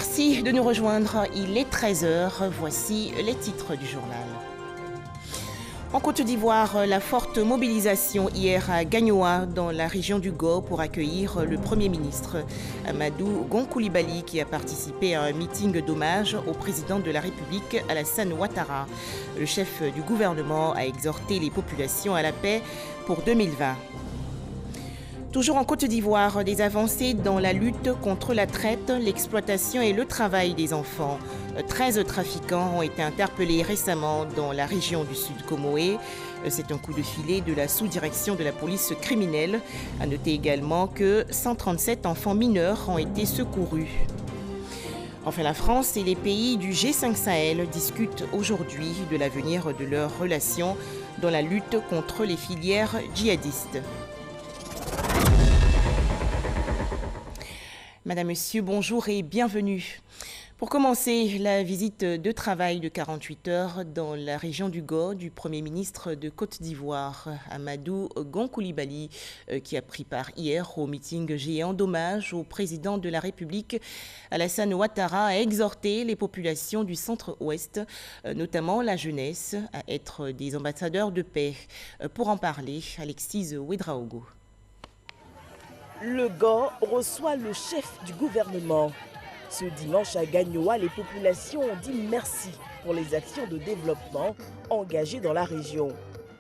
Merci de nous rejoindre. Il est 13 h. Voici les titres du journal. En Côte d'Ivoire, la forte mobilisation hier à Gagnoa, dans la région du Go, pour accueillir le Premier ministre Amadou Gon Coulibaly, qui a participé à un meeting d'hommage au président de la République, Alassane Ouattara. Le chef du gouvernement a exhorté les populations à la paix pour 2020. Toujours en Côte d'Ivoire, des avancées dans la lutte contre la traite, l'exploitation et le travail des enfants. 13 trafiquants ont été interpellés récemment dans la région du Sud Comoé. C'est un coup de filet de la sous-direction de la police criminelle. À noter également que 137 enfants mineurs ont été secourus. Enfin, la France et les pays du G5 Sahel discutent aujourd'hui de l'avenir de leurs relations dans la lutte contre les filières djihadistes. Madame, Monsieur, bonjour et bienvenue. Pour commencer, la visite de travail de 48 heures dans la région du Go du Premier ministre de Côte d'Ivoire, Amadou Gon Coulibaly, qui a pris part hier au meeting géant d'hommage au président de la République, Alassane Ouattara, a exhorté les populations du centre-ouest, notamment la jeunesse, à être des ambassadeurs de paix. Pour en parler, Alexis Ouedraogo. Le Go reçoit le chef du gouvernement. Ce dimanche à Gagnoa, les populations ont dit merci pour les actions de développement engagées dans la région.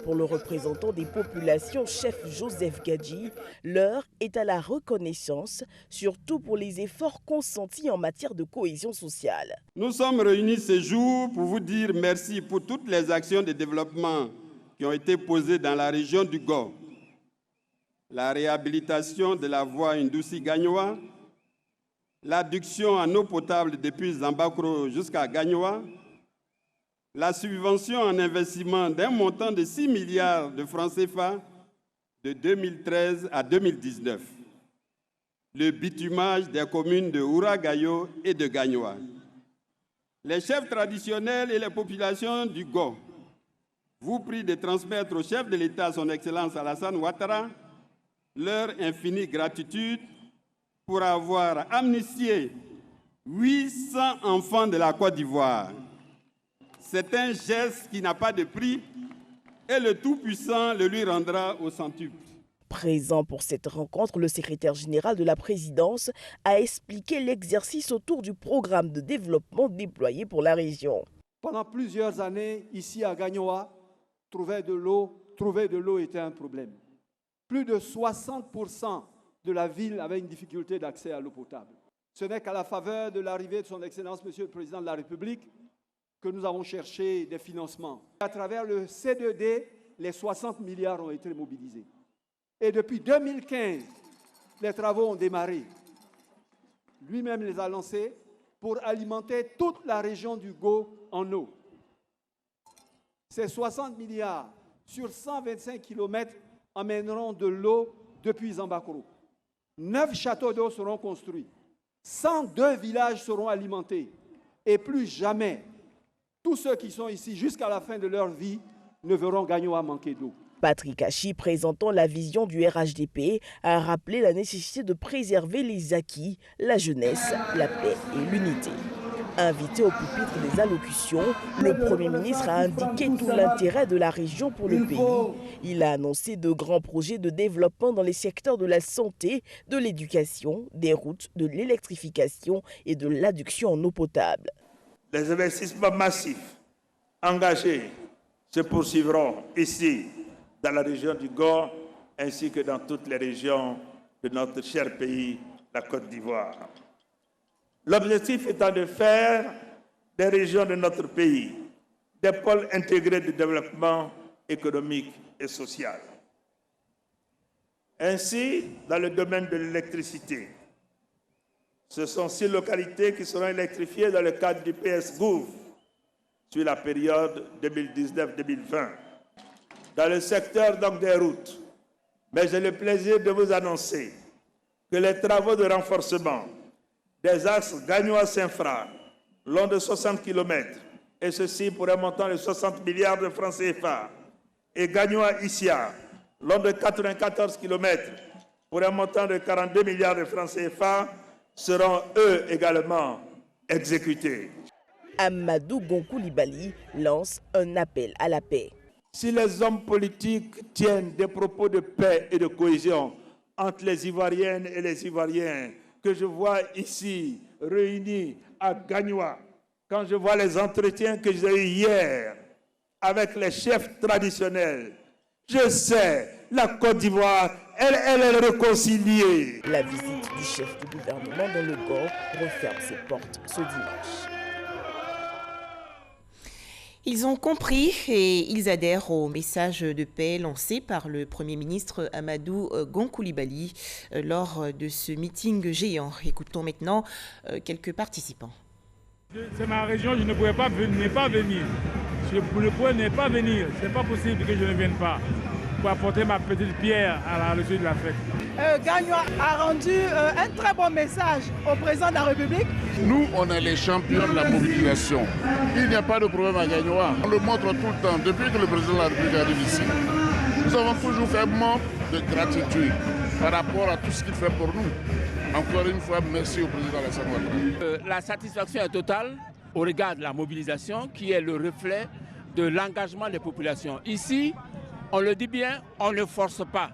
Pour le représentant des populations, chef Joseph Gadji, l'heure est à la reconnaissance, surtout pour les efforts consentis en matière de cohésion sociale. Nous sommes réunis ce jour pour vous dire merci pour toutes les actions de développement qui ont été posées dans la région du Go. La réhabilitation de la voie Ndoussi-Gagnoa, l'adduction en eau potable depuis Zambakro jusqu'à Gagnoa, la subvention en investissement d'un montant de 6 milliards de francs CFA de 2013 à 2019, le bitumage des communes de Ouragayo et de Gagnoa. Les chefs traditionnels et les populations du Go vous prient de transmettre au chef de l'État, son Excellence Alassane Ouattara, leur infinie gratitude pour avoir amnistié 800 enfants de la Côte d'Ivoire. C'est un geste qui n'a pas de prix et le Tout-Puissant le lui rendra au centuple. Présent pour cette rencontre, le secrétaire général de la présidence a expliqué l'exercice autour du programme de développement déployé pour la région. Pendant plusieurs années, ici à Gagnoa, trouver de l'eau était un problème. Plus de 60% de la ville avait une difficulté d'accès à l'eau potable. Ce n'est qu'à la faveur de l'arrivée de son Excellence, Monsieur le Président de la République, que nous avons cherché des financements. À travers le C2D, les 60 milliards ont été mobilisés. Et depuis 2015, les travaux ont démarré. Lui-même les a lancés pour alimenter toute la région du Go en eau. Ces 60 milliards sur 125 km amèneront de l'eau depuis Zambakro. 9 châteaux d'eau seront construits. 102 villages seront alimentés. Et plus jamais, tous ceux qui sont ici jusqu'à la fin de leur vie ne verront Gagnoa manquer d'eau. Patrick Hachi, présentant la vision du RHDP, a rappelé la nécessité de préserver les acquis, la jeunesse, la paix et l'unité. Invité au pupitre des allocutions, le Premier ministre a indiqué tout l'intérêt de la région pour le pays. Il a annoncé de grands projets de développement dans les secteurs de la santé, de l'éducation, des routes, de l'électrification et de l'adduction en eau potable. Les investissements massifs engagés se poursuivront ici, dans la région du Go, ainsi que dans toutes les régions de notre cher pays, la Côte d'Ivoire. L'objectif étant de faire des régions de notre pays des pôles intégrés de développement économique et social. Ainsi, dans le domaine de l'électricité, ce sont 6 localités qui seront électrifiées dans le cadre du PS-Gouv sur la période 2019-2020. Dans le secteur donc des routes, mais j'ai le plaisir de vous annoncer que les travaux de renforcement des axes Gagnoa-Saint-Fra, long de 60 km, et ceci pour un montant de 60 milliards de francs CFA, et Gagnoa-Issia, long de 94 km, pour un montant de 42 milliards de francs CFA, seront eux également exécutés. Amadou Gon Coulibaly lance un appel à la paix. Si les hommes politiques tiennent des propos de paix et de cohésion entre les Ivoiriennes et les Ivoiriens que je vois ici réunis à Gagnoa, quand je vois les entretiens que j'ai eus hier avec les chefs traditionnels, je sais, la Côte d'Ivoire, elle est réconciliée. La visite du chef du gouvernement dans le Gor referme ses portes ce dimanche. Ils ont compris et ils adhèrent au message de paix lancé par le Premier ministre Amadou Gon Coulibaly lors de ce meeting géant. Écoutons maintenant quelques participants. C'est ma région, je ne pouvais pas venir. Je ne pouvais pas venir. Ce n'est pas possible que je ne vienne pas pour apporter ma petite pierre à la réussite de la fête. Gagnoa a rendu un très bon message au président de la République. Nous, on est les champions de la mobilisation. Il n'y a pas de problème à Gagnoa. On le montre tout le temps. Depuis que le président de la République arrive ici, nous avons toujours fait montre de gratitude par rapport à tout ce qu'il fait pour nous. Encore une fois, merci au président Alassane Ouattara. La satisfaction est totale au regard de la mobilisation qui est le reflet de l'engagement des populations. Ici, on le dit bien, on ne force pas.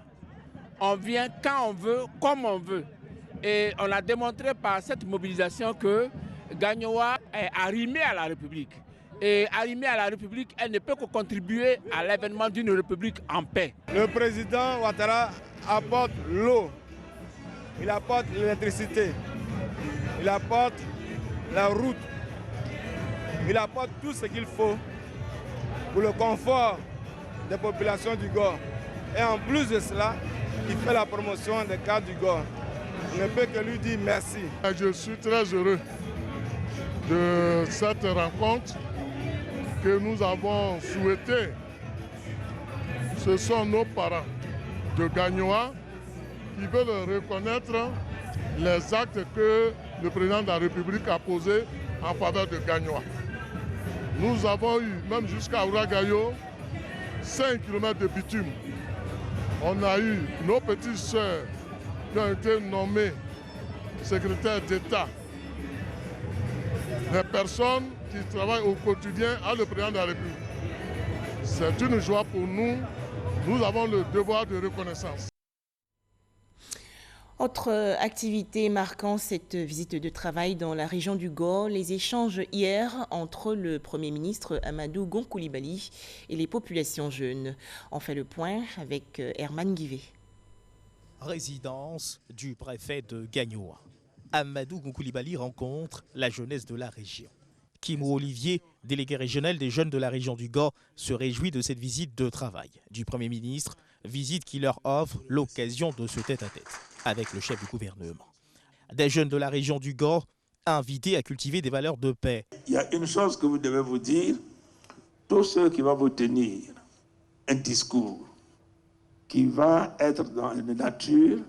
On vient quand on veut, comme on veut. Et on a démontré par cette mobilisation que Gagnoa est arrimée à la République. Et arrimée à la République, elle ne peut que contribuer à l'avènement d'une République en paix. Le président Ouattara apporte l'eau, il apporte l'électricité, il apporte la route, il apporte tout ce qu'il faut pour le confort des populations du Gor. Et en plus de cela, il fait la promotion des cadres du Gor. On ne peut que lui dire merci. Je suis très heureux de cette rencontre que nous avons souhaitée. Ce sont nos parents de Gagnoa qui veulent reconnaître les actes que le président de la République a posés en faveur de Gagnoa. Nous avons eu, même jusqu'à Ouragayo, 5 km de bitume. On a eu nos petites sœurs qui ont été nommées secrétaires d'État. Les personnes qui travaillent au quotidien à le président de la République. C'est une joie pour nous. Nous avons le devoir de reconnaissance. Autre activité marquant cette visite de travail dans la région du Gor, les échanges hier entre le Premier ministre Amadou Gon Coulibaly et les populations jeunes. On fait le point avec Herman Guivet. Résidence du préfet de Gagnoa. Amadou Gon Coulibaly rencontre la jeunesse de la région. Kimou Olivier, délégué régional des jeunes de la région du Gor, se réjouit de cette visite de travail du Premier ministre, visite qui leur offre l'occasion de se tête-à-tête avec le chef du gouvernement. Des jeunes de la région du Gor invités à cultiver des valeurs de paix. Il y a une chose que vous devez vous dire, tous ceux qui vont vous tenir un discours qui va être dans une nature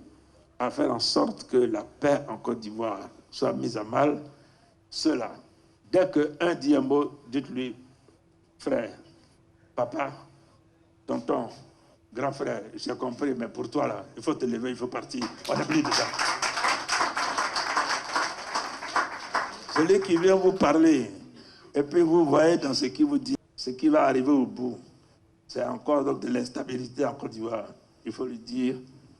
à faire en sorte que la paix en Côte d'Ivoire soit mise à mal, ceux-là, dès qu'un dit un mot, dites-lui, frère, papa, tonton, grand frère, j'ai compris, mais pour toi, là, il faut te lever, il faut partir. On n'est plus dedans. Celui qui vient vous parler, et puis vous voyez dans ce qu'il vous dit, ce qui va arriver au bout, c'est encore donc de l'instabilité en Côte d'Ivoire. Il faut lui dire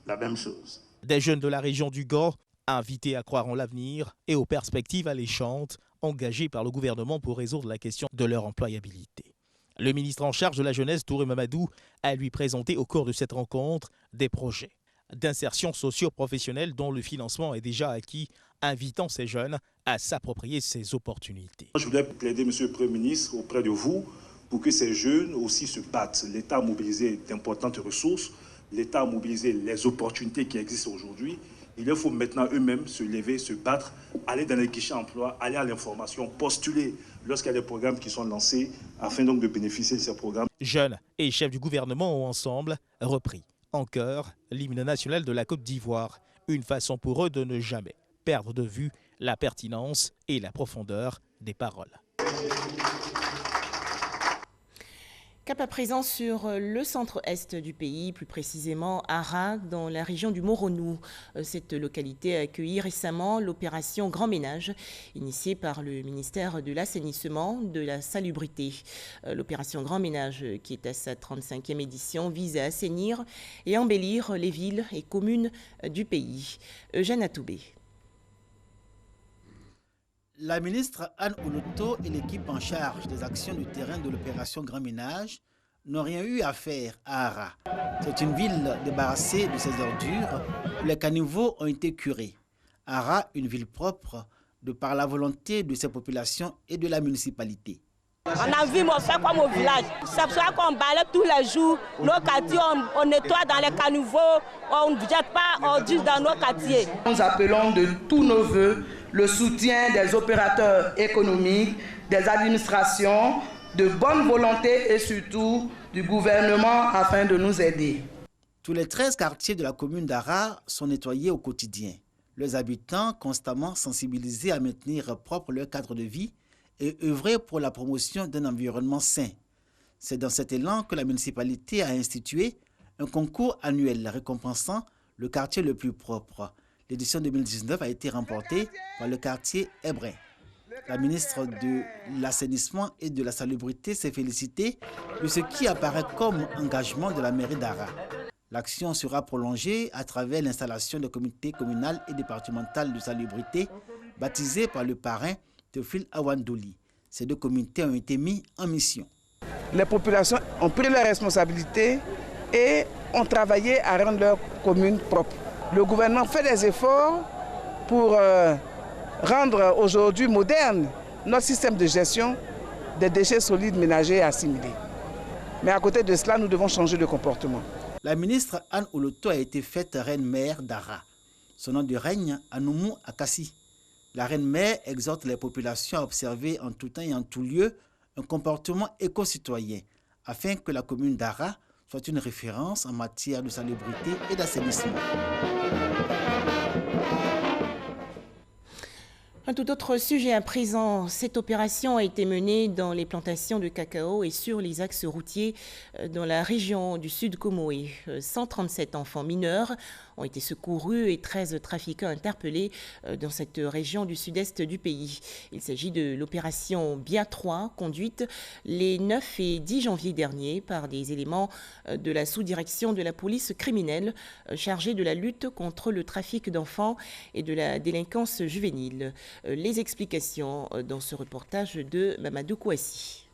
la même chose. Des jeunes de la région du Gor, invités à croire en l'avenir et aux perspectives alléchantes, engagés par le gouvernement pour résoudre la question de leur employabilité. Le ministre en charge de la jeunesse, Touré Mamadou, a lui présenté au cours de cette rencontre des projets d'insertion socio-professionnelle dont le financement est déjà acquis, invitant ces jeunes à s'approprier ces opportunités. Je voulais plaider, Monsieur le Premier ministre, auprès de vous, pour que ces jeunes aussi se battent. L'État a mobilisé d'importantes ressources, l'État a mobilisé les opportunités qui existent aujourd'hui. Il faut maintenant eux-mêmes se lever, se battre, aller dans les guichets emploi, aller à l'information, postuler lorsqu'il y a des programmes qui sont lancés, afin donc de bénéficier de ces programmes. Jeunes et chefs du gouvernement ont ensemble repris en chœur l'hymne national de la Côte d'Ivoire, une façon pour eux de ne jamais perdre de vue la pertinence et la profondeur des paroles. Cap à présent sur le centre-est du pays, plus précisément Ara, dans la région du Moronou. Cette localité a accueilli récemment l'opération Grand Ménage, initiée par le ministère de l'Assainissement, de la Salubrité. L'opération Grand Ménage, qui est à sa 35e édition, vise à assainir et embellir les villes et communes du pays. Eugène Atoubé. La ministre Anne Oloto et l'équipe en charge des actions du terrain de l'opération Grand Ménage n'ont rien eu à faire à Ara. C'est une ville débarrassée de ses ordures où les caniveaux ont été curés. Ara, une ville propre, de par la volonté de ses populations et de la municipalité. On a vu, on fait comme au village. C'est pour ça qu'on balaye tous les jours. Nos quartiers, on nettoie dans les caniveaux, on ne jette pas ordures dans nos quartiers. Nous appelons de tous nos voeux le soutien des opérateurs économiques, des administrations, de bonne volonté et surtout du gouvernement afin de nous aider. Tous les 13 quartiers de la commune d'Ara sont nettoyés au quotidien. Leurs habitants constamment sensibilisés à maintenir propre leur cadre de vie et œuvrer pour la promotion d'un environnement sain. C'est dans cet élan que la municipalité a institué un concours annuel récompensant le quartier le plus propre. L'édition 2019 a été remportée par le quartier Hébrin. La ministre de l'Assainissement et de la Salubrité s'est félicitée de ce qui apparaît comme engagement de la mairie d'Ara. L'action sera prolongée à travers l'installation de comités communal et départemental de salubrité baptisés par le parrain Théophile Awandouli. Ces deux comités ont été mis en mission. Les populations ont pris leurs responsabilités et ont travaillé à rendre leur commune propre. Le gouvernement fait des efforts pour rendre aujourd'hui moderne notre système de gestion des déchets solides ménagers et assimilés. Mais à côté de cela, nous devons changer de comportement. La ministre Anne Oloto a été faite reine-mère d'Ara. Son nom de règne, Anoumou Akassi. La reine-mère exhorte les populations à observer en tout temps et en tout lieu un comportement éco-citoyen afin que la commune d'Ara soit une référence en matière de salubrité et d'assainissement. Un tout autre sujet à présent. Cette opération a été menée dans les plantations de cacao et sur les axes routiers dans la région du Sud Comoé. 137 enfants mineurs ont été secourus et 13 trafiquants interpellés dans cette région du sud-est du pays. Il s'agit de l'opération BIA 3, conduite les 9 et 10 janvier dernier par des éléments de la sous-direction de la police criminelle chargée de la lutte contre le trafic d'enfants et de la délinquance juvénile. Les explications dans ce reportage de Mamadou Kouassi.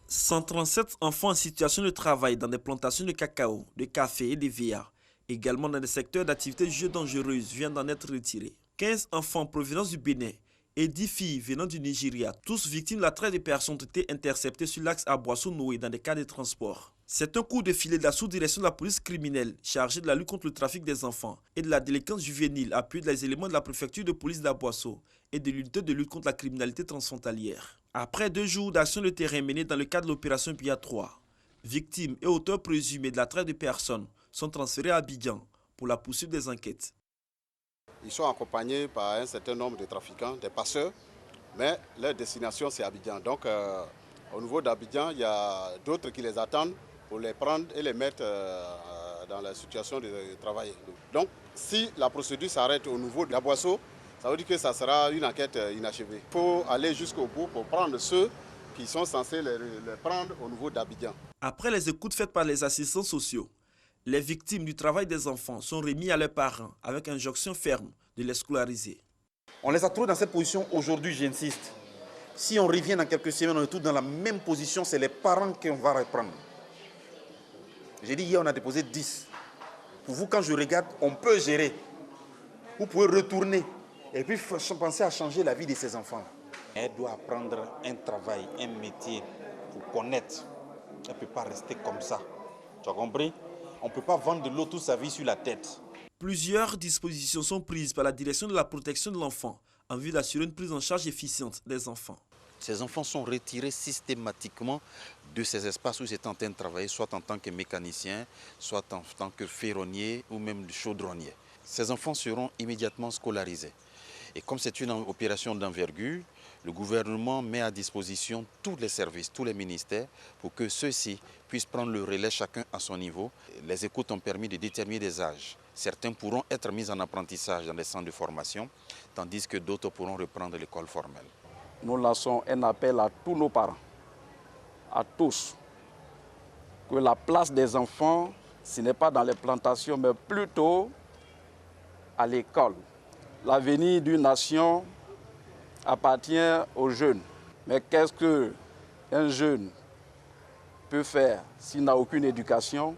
137 enfants en situation de travail dans des plantations de cacao, de café et de VR, également dans des secteurs d'activité jugés dangereuses, viennent d'en être retirés. 15 enfants en provenance du Bénin et 10 filles venant du Nigeria, tous victimes de la traite des personnes, ont été interceptés sur l'axe Aboissou-Noé dans des cas de transport. C'est un coup de filet de la sous-direction de la police criminelle chargée de la lutte contre le trafic des enfants et de la délinquance juvénile, appuyée des éléments de la préfecture de police d'Aboissou et de l'unité de lutte contre la criminalité transfrontalière. Après 2 jours d'action de terrain menée dans le cadre de l'opération BIA 3, victimes et auteurs présumés de la traite de personnes sont transférés à Abidjan pour la poursuite des enquêtes. Ils sont accompagnés par un certain nombre de trafiquants, des passeurs, mais leur destination c'est Abidjan. Donc au niveau d'Abidjan, il y a d'autres qui les attendent pour les prendre et les mettre dans la situation de travail. Donc si la procédure s'arrête au niveau de la Boisseau, ça veut dire que ça sera une enquête inachevée. Il faut aller jusqu'au bout pour prendre ceux qui sont censés les prendre au niveau d'Abidjan. Après les écoutes faites par les assistants sociaux, les victimes du travail des enfants sont remis à leurs parents avec injonction ferme de les scolariser. On les a trouvés dans cette position aujourd'hui, j'insiste. Si on revient dans quelques semaines, on est tous dans la même position, c'est les parents qu'on va reprendre. J'ai dit hier, on a déposé 10. Pour vous, quand je regarde, on peut gérer. Vous pouvez retourner et puis penser à changer la vie de ces enfants. Elle doit apprendre un travail, un métier pour connaître. Elle ne peut pas rester comme ça. Tu as compris? On ne peut pas vendre de l'eau toute sa vie sur la tête. Plusieurs dispositions sont prises par la direction de la protection de l'enfant en vue d'assurer une prise en charge efficiente des enfants. Ces enfants sont retirés systématiquement de ces espaces où ils étaient en train de travailler, soit en tant que mécanicien, soit en tant que ferronnier ou même chaudronnier. Ces enfants seront immédiatement scolarisés. Et comme c'est une opération d'envergure, Le gouvernement met à disposition tous les services, tous les ministères, pour que ceux-ci puissent prendre le relais chacun à son niveau. Les écoutes ont permis de déterminer des âges. Certains pourront être mis en apprentissage dans les centres de formation, tandis que d'autres pourront reprendre l'école formelle. Nous lançons un appel à tous nos parents, à tous, que la place des enfants, ce n'est pas dans les plantations, mais plutôt à l'école. L'avenir d'une nation appartient aux jeunes. Mais qu'est-ce qu'un jeune peut faire s'il n'a aucune éducation,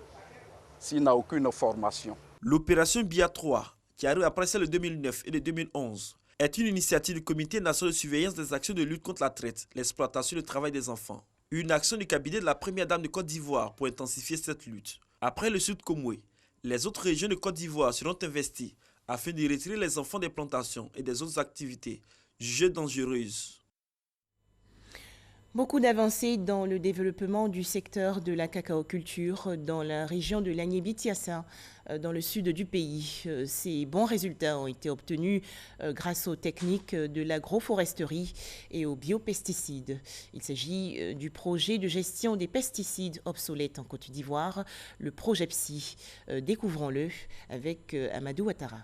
s'il n'a aucune formation? L'opération BIA 3, qui arrive après celle de 2009 et de 2011, est une initiative du Comité national de surveillance des actions de lutte contre la traite, l'exploitation et le travail des enfants. Une action du cabinet de la première dame de Côte d'Ivoire pour intensifier cette lutte. Après le Sud Komoué, les autres régions de Côte d'Ivoire seront investies afin de retirer les enfants des plantations et des autres activités jugées dangereuses. Beaucoup d'avancées dans le développement du secteur de la cacaoculture dans la région de l'Agné-Bitsiassa, dans le sud du pays. Ces bons résultats ont été obtenus grâce aux techniques de l'agroforesterie et aux biopesticides. Il s'agit du projet de gestion des pesticides obsolètes en Côte d'Ivoire, le projet PSI. Découvrons-le avec Amadou Ouattara.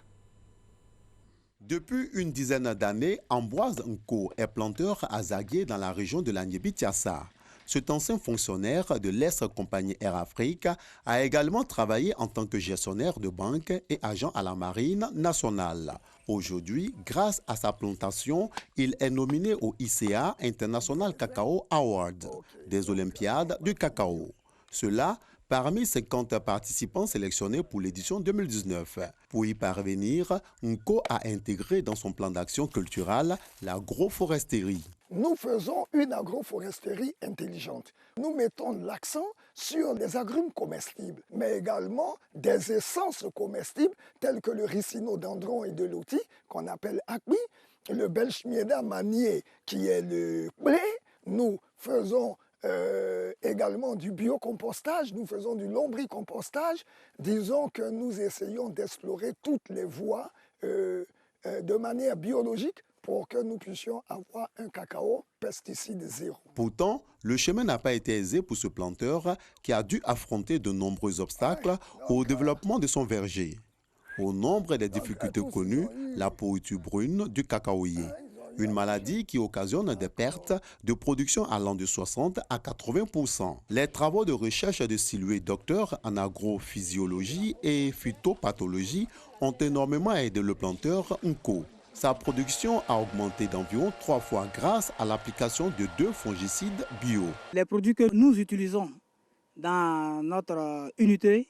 Depuis une dizaine d'années, Ambroise Nko est planteur à Zaguié dans la région de l'Agné-Bitsiassa. Cet ancien fonctionnaire de l'ex-compagnie Air Afrique a également travaillé en tant que gestionnaire de banque et agent à la Marine nationale. Aujourd'hui, grâce à sa plantation, il est nominé au ICA International Cacao Award des Olympiades du cacao. Cela parmi 50 participants sélectionnés pour l'édition 2019. Pour y parvenir, Nko a intégré dans son plan d'action culturel l'agroforesterie. Nous faisons une agroforesterie intelligente. Nous mettons l'accent sur les agrumes comestibles, mais également des essences comestibles telles que le ricino-dendron et de l'outil qu'on appelle acbi, le belchmieda manier qui est le blé. Nous faisons également du biocompostage, nous faisons du lombricompostage. Disons que nous essayons d'explorer toutes les voies de manière biologique pour que nous puissions avoir un cacao pesticide zéro. Pourtant, le chemin n'a pas été aisé pour ce planteur qui a dû affronter de nombreux obstacles au développement de son verger. Au nombre des difficultés connues, la pourriture brune du cacaoyer. Une maladie qui occasionne des pertes de production allant de 60 à 80%. Les travaux de recherche de Siloué, docteur en agrophysiologie et phytopathologie, ont énormément aidé le planteur Nko. Sa production a augmenté d'environ 3 fois grâce à l'application de 2 fongicides bio. Les produits que nous utilisons dans notre unité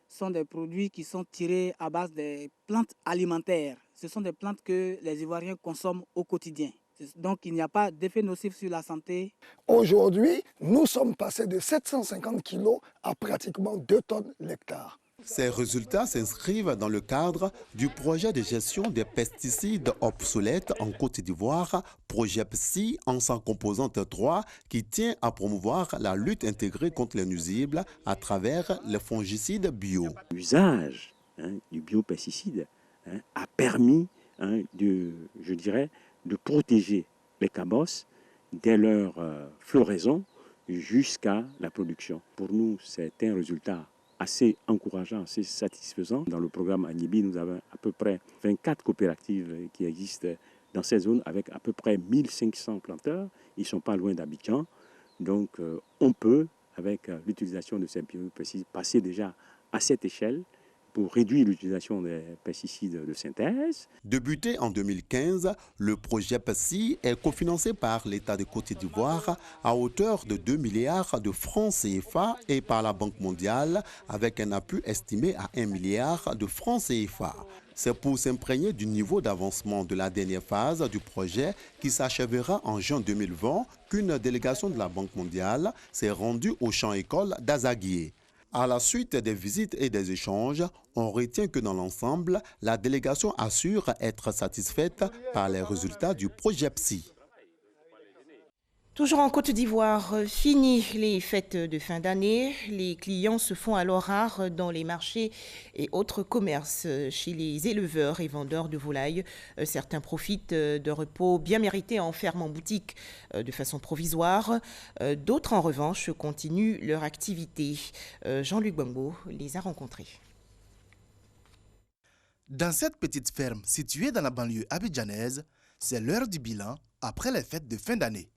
sont des produits qui sont tirés à base des plantes alimentaires. Ce sont des plantes que les Ivoiriens consomment au quotidien. Donc il n'y a pas d'effet nocif sur la santé. Aujourd'hui, nous sommes passés de 750 kg à pratiquement 2 tonnes l'hectare. Ces résultats s'inscrivent dans le cadre du projet de gestion des pesticides obsolètes en Côte d'Ivoire, projet PSI en sa composante 3, qui tient à promouvoir la lutte intégrée contre les nuisibles à travers les fongicides bio. L'usage du biopesticide a permis de protéger les cabosses dès leur floraison jusqu'à la production. Pour nous, c'est un résultat assez encourageant, assez satisfaisant. Dans le programme Agnibi, nous avons à peu près 24 coopératives qui existent dans ces zones avec à peu près 1500 planteurs. Ils ne sont pas loin d'Abidjan. Donc on peut, avec l'utilisation de ces biopesticides, passer déjà à cette échelle pour réduire l'utilisation des pesticides de synthèse. Débuté en 2015, le projet PSI est cofinancé par l'État de Côte d'Ivoire à hauteur de 2 milliards de francs CFA et par la Banque mondiale avec un appui estimé à 1 milliard de francs CFA. C'est pour s'imprégner du niveau d'avancement de la dernière phase du projet qui s'achèvera en juin 2020 qu'une délégation de la Banque mondiale s'est rendue au champ-école d'Azaguié. À la suite des visites et des échanges, on retient que dans l'ensemble, la délégation assure être satisfaite par les résultats du projet PSI. Toujours en Côte d'Ivoire, fini les fêtes de fin d'année. Les clients se font alors rares dans les marchés et autres commerces. Chez les éleveurs et vendeurs de volailles, certains profitent de repos bien mérités en fermant boutique de façon provisoire. D'autres, en revanche, continuent leur activité. Jean-Luc Bambo les a rencontrés. Dans cette petite ferme située dans la banlieue abidjanaise, c'est l'heure du bilan après les fêtes de fin d'année.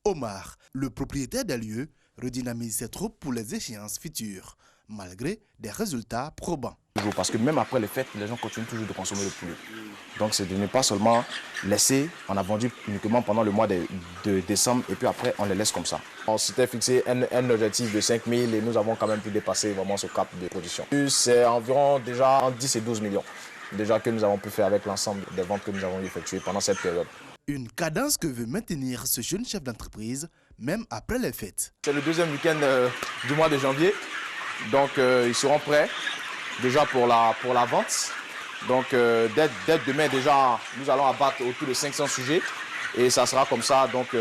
Omar, le propriétaire des lieux, redynamise ses troupes pour les échéances futures, malgré des résultats probants. Parce que même après les fêtes, les gens continuent toujours de consommer le poulet. Donc c'est de ne pas seulement laisser, on a vendu uniquement pendant le mois de décembre et puis après on les laisse comme ça. On s'était fixé un objectif de 5 000 et nous avons quand même pu dépasser vraiment ce cap de production. C'est environ déjà entre 10 et 12 millions déjà que nous avons pu faire avec l'ensemble des ventes que nous avons effectuées pendant cette période. Une cadence que veut maintenir ce jeune chef d'entreprise, même après les fêtes. C'est le deuxième week-end du mois de janvier, donc ils seront prêts déjà pour la vente. Donc dès demain déjà, nous allons abattre autour de 500 sujets et ça sera comme ça donc,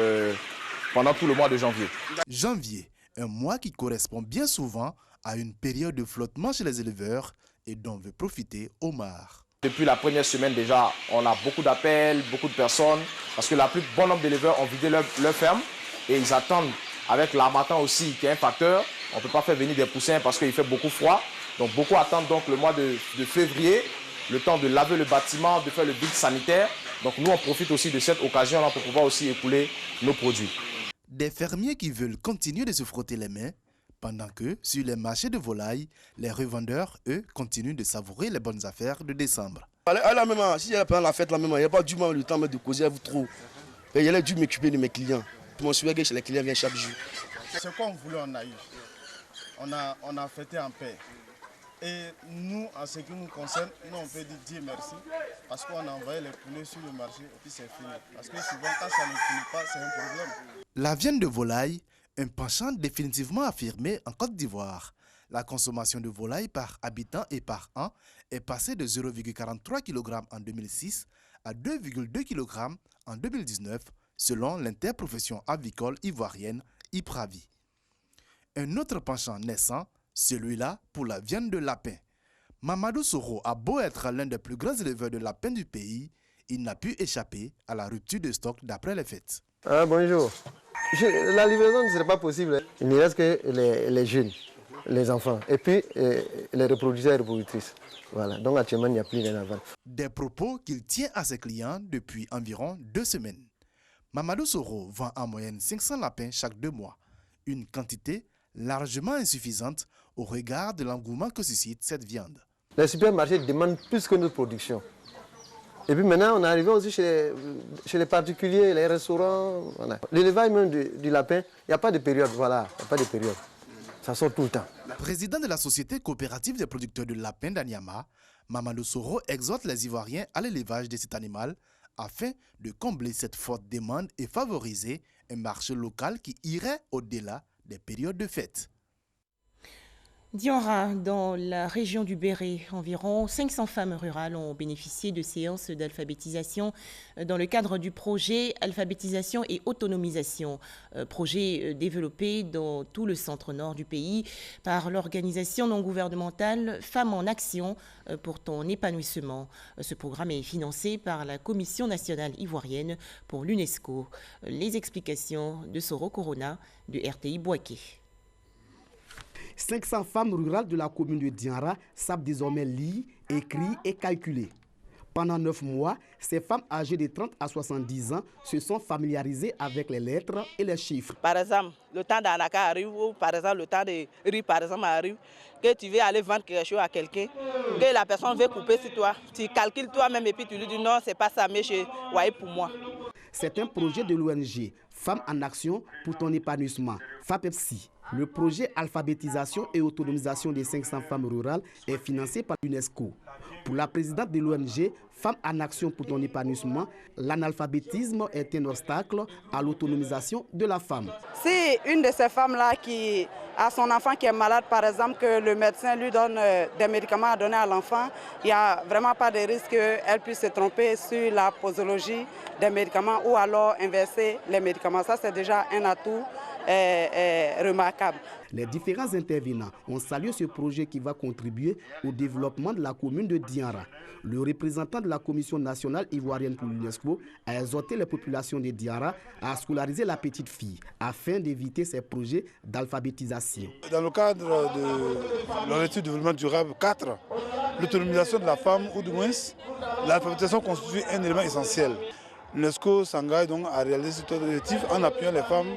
pendant tout le mois de janvier. Janvier, un mois qui correspond bien souvent à une période de flottement chez les éleveurs et dont veut profiter Omar. Depuis la première semaine déjà, on a beaucoup d'appels, beaucoup de personnes, parce que la plus bon nombre d'éleveurs ont vidé leur ferme et ils attendent, avec l'harmattan aussi, qui est un facteur. On ne peut pas faire venir des poussins parce qu'il fait beaucoup froid. Donc beaucoup attendent donc le mois de février, le temps de laver le bâtiment, de faire le vide sanitaire. Donc nous, on profite aussi de cette occasion-là pour pouvoir aussi écouler nos produits. Des fermiers qui veulent continuer de se frotter les mains, pendant que, sur les marchés de volailles, les revendeurs, eux, continuent de savourer les bonnes affaires de décembre. Si elle prend la fête, il n'y a pas du mal le temps de causer avec vous trop. Et elle a dû m'occuper de mes clients. Mon souhait chez les clients vient chaque jour. Ce qu'on voulait, on a eu. On a fêté en paix. Et nous, en ce qui nous concerne, nous on peut dire merci parce qu'on a envoyé les poulets sur le marché et puis c'est fini. Parce que souvent, quand ça ne finit pas, c'est un problème. La viande de volaille, un penchant définitivement affirmé en Côte d'Ivoire. La consommation de volaille par habitant et par an est passée de 0,43 kg en 2006 à 2,2 kg en 2019, selon l'interprofession avicole ivoirienne IPRAVI. Un autre penchant naissant, celui-là pour la viande de lapin. Mamadou Soro a beau être l'un des plus grands éleveurs de lapins du pays, il n'a pu échapper à la rupture de stock d'après les fêtes. Bonjour. La livraison ne serait pas possible. Il ne reste que les jeunes, les enfants, et puis les reproducteurs et reproductrices. Voilà. Donc actuellement, il n'y a plus rien à vendre. Des propos qu'il tient à ses clients depuis environ 2 semaines. Mamadou Soro vend en moyenne 500 lapins chaque 2 mois. Une quantité largement insuffisante au regard de l'engouement que suscite cette viande. Les supermarchés demandent plus que notre production. Et puis maintenant, on est arrivé aussi chez les particuliers, les restaurants. Voilà. L'élevage même du lapin, il n'y a pas de période, voilà, il n'y a pas de période. Ça sort tout le temps. Président de la Société coopérative des producteurs de lapins d'Anyama, Mamadou Soro exhorte les Ivoiriens à l'élevage de cet animal afin de combler cette forte demande et favoriser un marché local qui irait au-delà des périodes de fête. Dianra, dans la région du Béret, environ 500 femmes rurales ont bénéficié de séances d'alphabétisation dans le cadre du projet Alphabétisation et Autonomisation, projet développé dans tout le centre-nord du pays par l'organisation non gouvernementale Femmes en Action pour ton épanouissement. Ce programme est financé par la Commission nationale ivoirienne pour l'UNESCO. Les explications de Soro Corona de RTI Bouaké. 500 femmes rurales de la commune de Dianra savent désormais lire, écrire et calculer. Pendant 9 mois, ces femmes âgées de 30 à 70 ans se sont familiarisées avec les lettres et les chiffres. Par exemple, le temps d'Anaka arrive ou par exemple le temps de riz par exemple arrive, que tu veux aller vendre quelque chose à quelqu'un, que la personne veut couper sur toi, tu calcules toi-même et puis tu lui dis non, c'est pas ça, mais je voyais pour moi. C'est un projet de l'ONG Femmes en Action pour ton épanouissement, FAPEPSI. Le projet Alphabétisation et Autonomisation des 500 femmes rurales est financé par l'UNESCO. Pour la présidente de l'ONG Femmes en Action pour ton épanouissement, l'analphabétisme est un obstacle à l'autonomisation de la femme. Si une de ces femmes-là qui a son enfant qui est malade, par exemple, que le médecin lui donne des médicaments à donner à l'enfant, il n'y a vraiment pas de risque qu'elle puisse se tromper sur la posologie des médicaments ou alors inverser les médicaments. Ça, c'est déjà un atout remarquable. Les différents intervenants ont salué ce projet qui va contribuer au développement de la commune de Dianra. Le représentant de la Commission nationale ivoirienne pour l'UNESCO a exhorté les populations de Dianra à scolariser la petite fille afin d'éviter ces projets d'alphabétisation. Dans le cadre de l'objectif de développement durable 4, l'autonomisation de la femme, ou du moins l'alphabétisation constitue un élément essentiel. L'UNESCO s'engage donc à réaliser cet objectif en appuyant les femmes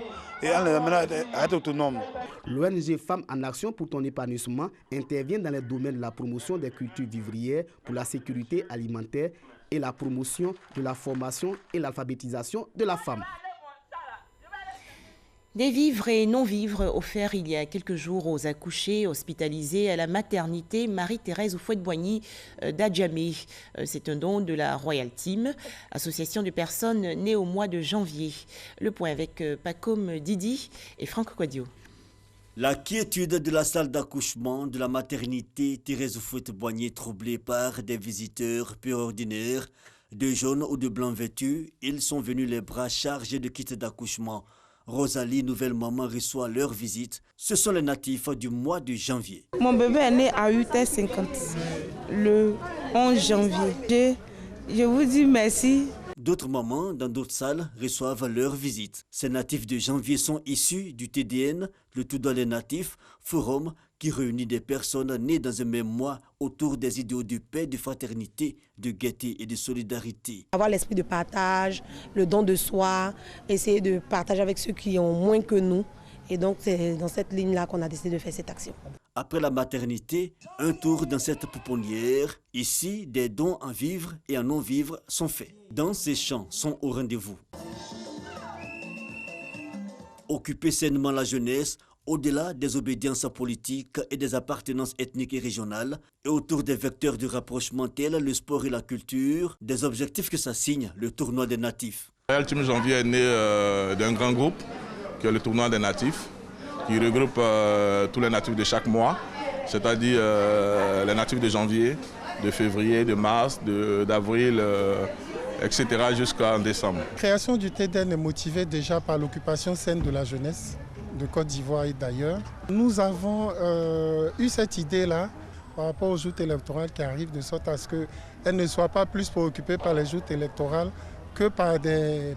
et en les amenant à être autonomes. L'ONG Femmes en Action pour ton épanouissement intervient dans les domaines de la promotion des cultures vivrières pour la sécurité alimentaire et la promotion de la formation et l'alphabétisation de la femme. Des vivres et non-vivres offerts il y a quelques jours aux accouchés hospitalisés à la maternité Marie-Thérèse Houphouët-Boigny d'Adjamé. C'est un don de la Royal Team, association de personnes nées au mois de janvier. Le point avec Pacôme Didi et Franck Quadio. La quiétude de la salle d'accouchement de la maternité Thérèse Houphouët-Boigny troublée par des visiteurs peu ordinaires, de jaune ou de blanc vêtus. Ils sont venus les bras chargés de kits d'accouchement. Rosalie, nouvelle maman, reçoit leur visite. Ce sont les natifs du mois de janvier. Mon bébé est né à 8h50 le 11 janvier. Je vous dis merci. D'autres mamans, dans d'autres salles, reçoivent leur visite. Ces natifs de janvier sont issus du TDN, le Tout dans les Natifs, forum qui réunit des personnes nées dans un même mois autour des idéaux de paix, de fraternité, de gaieté et de solidarité. Avoir l'esprit de partage, le don de soi, essayer de partager avec ceux qui ont moins que nous. Et donc c'est dans cette ligne-là qu'on a décidé de faire cette action. Après la maternité, un tour dans cette pouponnière. Ici, des dons en vivres et en non-vivres sont faits. Dans ces champs sont au rendez-vous. Occuper sainement la jeunesse, au-delà des obédiences politiques et des appartenances ethniques et régionales, et autour des vecteurs de rapprochement tels le sport et la culture, des objectifs que s'assigne le tournoi des natifs. Le Team Janvier est né d'un grand groupe, qui est le tournoi des natifs, qui regroupe tous les natifs de chaque mois, c'est-à-dire les natifs de janvier, de février, de mars, d'avril, etc. jusqu'en décembre. La création du TDN est motivée déjà par l'occupation saine de la jeunesse de Côte d'Ivoire et d'ailleurs. Nous avons eu cette idée-là par rapport aux joutes électorales qui arrivent, de sorte à ce qu'elles ne soient pas plus préoccupées par les joutes électorales que par des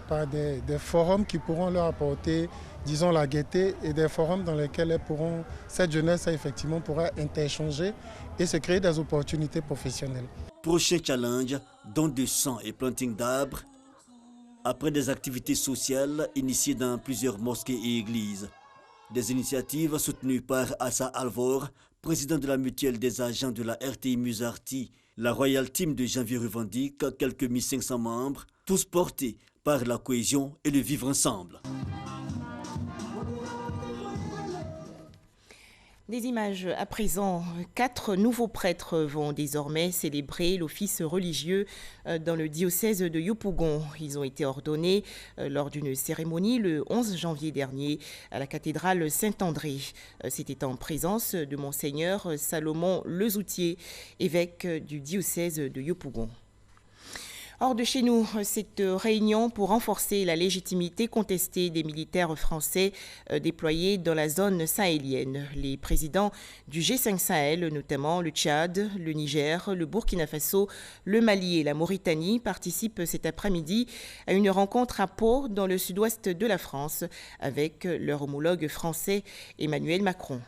forums qui pourront leur apporter, disons, la gaieté, et des forums dans lesquels cette jeunesse effectivement pourra interchanger et se créer des opportunités professionnelles. Prochain challenge, don de sang et planting d'arbres. Après des activités sociales initiées dans plusieurs mosquées et églises. Des initiatives soutenues par Assa Alvor, président de la mutuelle des agents de la RTI Musarti. La Royal Team de janvier revendique quelques 1500 membres, tous portés par la cohésion et le vivre ensemble. Des images à présent. 4 nouveaux prêtres vont désormais célébrer l'office religieux dans le diocèse de Yopougon. Ils ont été ordonnés lors d'une cérémonie le 11 janvier dernier à la cathédrale Saint-André. C'était en présence de Monseigneur Salomon Lezoutier, évêque du diocèse de Yopougon. Hors de chez nous, cette réunion pour renforcer la légitimité contestée des militaires français déployés dans la zone sahélienne. Les présidents du G5 Sahel, notamment le Tchad, le Niger, le Burkina Faso, le Mali et la Mauritanie, participent cet après-midi à une rencontre à Pau, dans le sud-ouest de la France, avec leur homologue français Emmanuel Macron.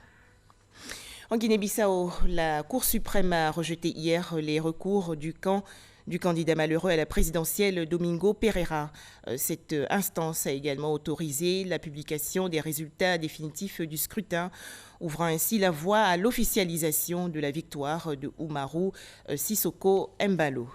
En Guinée-Bissau, la Cour suprême a rejeté hier les recours du candidat malheureux à la présidentielle Domingo Pereira. Cette instance a également autorisé la publication des résultats définitifs du scrutin, ouvrant ainsi la voie à l'officialisation de la victoire de Umaru Sissoko Embalo.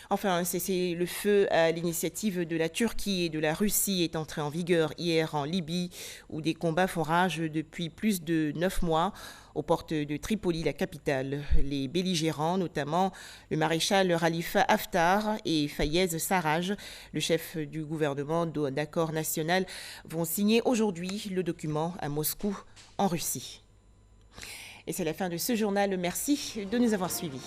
Enfin, un cessez-le-feu à l'initiative de la Turquie et de la Russie est entré en vigueur hier en Libye, où des combats font rage depuis plus de 9 mois aux portes de Tripoli, la capitale. Les belligérants, notamment le maréchal Khalifa Haftar et Fayez Sarraj, le chef du gouvernement d'accord national, vont signer aujourd'hui le document à Moscou, en Russie. Et c'est la fin de ce journal. Merci de nous avoir suivis.